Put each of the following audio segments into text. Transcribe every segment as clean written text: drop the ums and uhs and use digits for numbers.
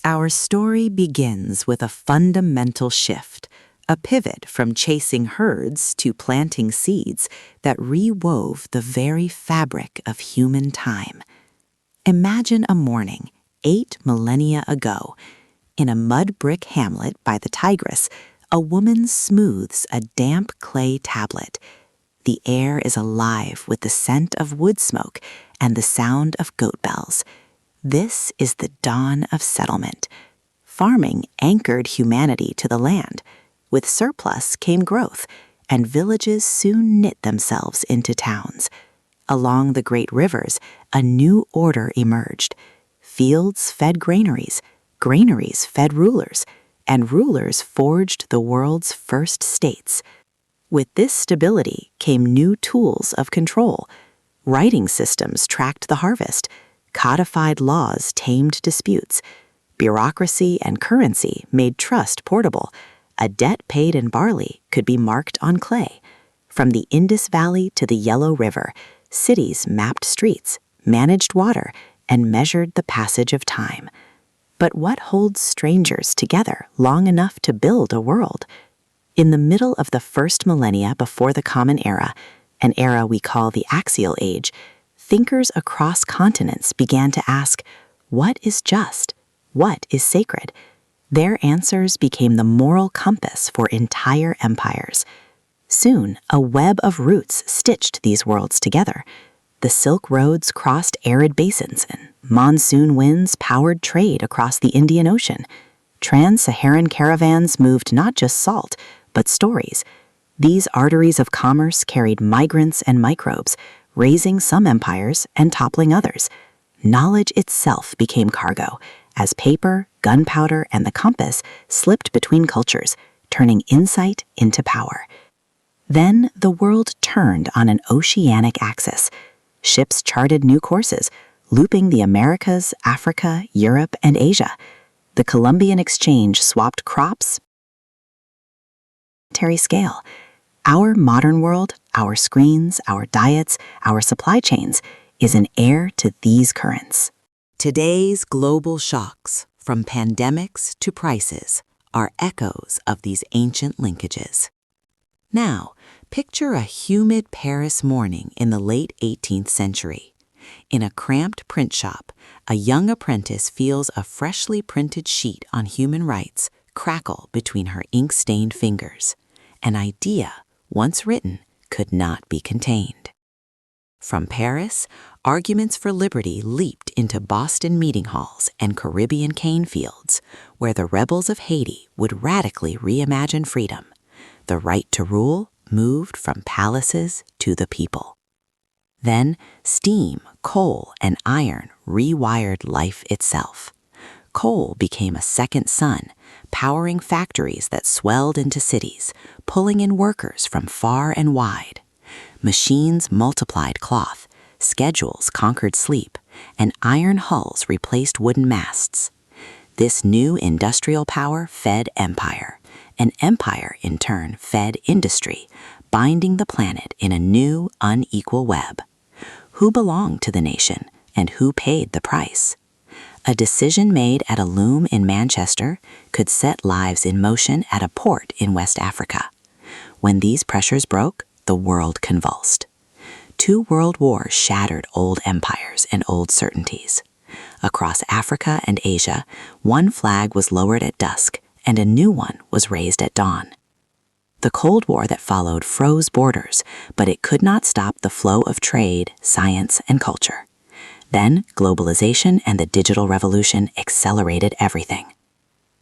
Our story begins with a fundamental shift, a pivot from chasing herds to planting seeds that rewove the very fabric of human time. Imagine a morning 8 millennia ago. In a mud brick hamlet by the Tigris, a woman smooths a damp clay tablet. The air is alive with the scent of wood smoke and the sound of goat bells. This is the dawn of settlement. Farming anchored humanity to the land. With surplus came growth, and villages soon knit themselves into towns. Along the great rivers, a new order emerged. Fields fed granaries, granaries fed rulers, and rulers forged the world's first states. With this stability came new tools of control. Writing systems tracked the harvest. Codified laws tamed disputes. Bureaucracy and currency made trust portable. A debt paid in barley could be marked on clay. From the Indus Valley to the Yellow River, cities mapped streets, managed water, and measured the passage of time. But what holds strangers together long enough to build a world? In the middle of the first millennia before the Common Era, an era we call the Axial Age, thinkers across continents began to ask, what is just? What is sacred? Their answers became the moral compass for entire empires. Soon, a web of roots stitched these worlds together. The Silk Roads crossed arid basins, and monsoon winds powered trade across the Indian Ocean. Trans-Saharan caravans moved not just salt, but stories. These arteries of commerce carried migrants and microbes, raising some empires and toppling others. Knowledge itself became cargo, as paper, gunpowder, and the compass slipped between cultures, turning insight into power. Then the world turned on an oceanic axis. Ships charted new courses, looping the Americas, Africa, Europe, and Asia. The Columbian Exchange swapped crops, scale. Our modern world, our screens, our diets, our supply chains, is an heir to these currents. Today's global shocks, from pandemics to prices, are echoes of these ancient linkages. Now, picture a humid Paris morning in the late 18th century. In a cramped print shop, a young apprentice feels a freshly printed sheet on human rights crackle between her ink-stained fingers. An idea, once written, could not be contained. From Paris, arguments for liberty leaped into Boston meeting halls and Caribbean cane fields, where the rebels of Haiti would radically reimagine freedom. The right to rule moved from palaces to the people. Then, steam, coal, and iron rewired life itself. Coal became a second sun, powering factories that swelled into cities, pulling in workers from far and wide. Machines multiplied cloth, schedules conquered sleep, and iron hulls replaced wooden masts. This new industrial power fed empire, and empire in turn fed industry, binding the planet in a new, unequal web. Who belonged to the nation, and who paid the price? A decision made at a loom in Manchester could set lives in motion at a port in West Africa. When these pressures broke, the world convulsed. 2 world wars shattered old empires and old certainties. Across Africa and Asia, one flag was lowered at dusk, and a new one was raised at dawn. The Cold War that followed froze borders, but it could not stop the flow of trade, science, and culture. Then, globalization and the digital revolution accelerated everything.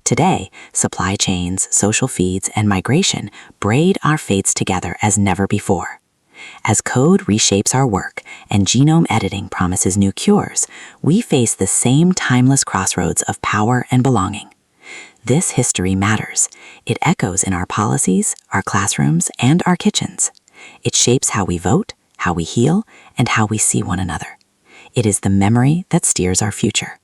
Today, supply chains, social feeds, and migration braid our fates together as never before. As code reshapes our work and genome editing promises new cures, we face the same timeless crossroads of power and belonging. This history matters. It echoes in our policies, our classrooms, and our kitchens. It shapes how we vote, how we heal, and how we see one another. It is the memory that steers our future.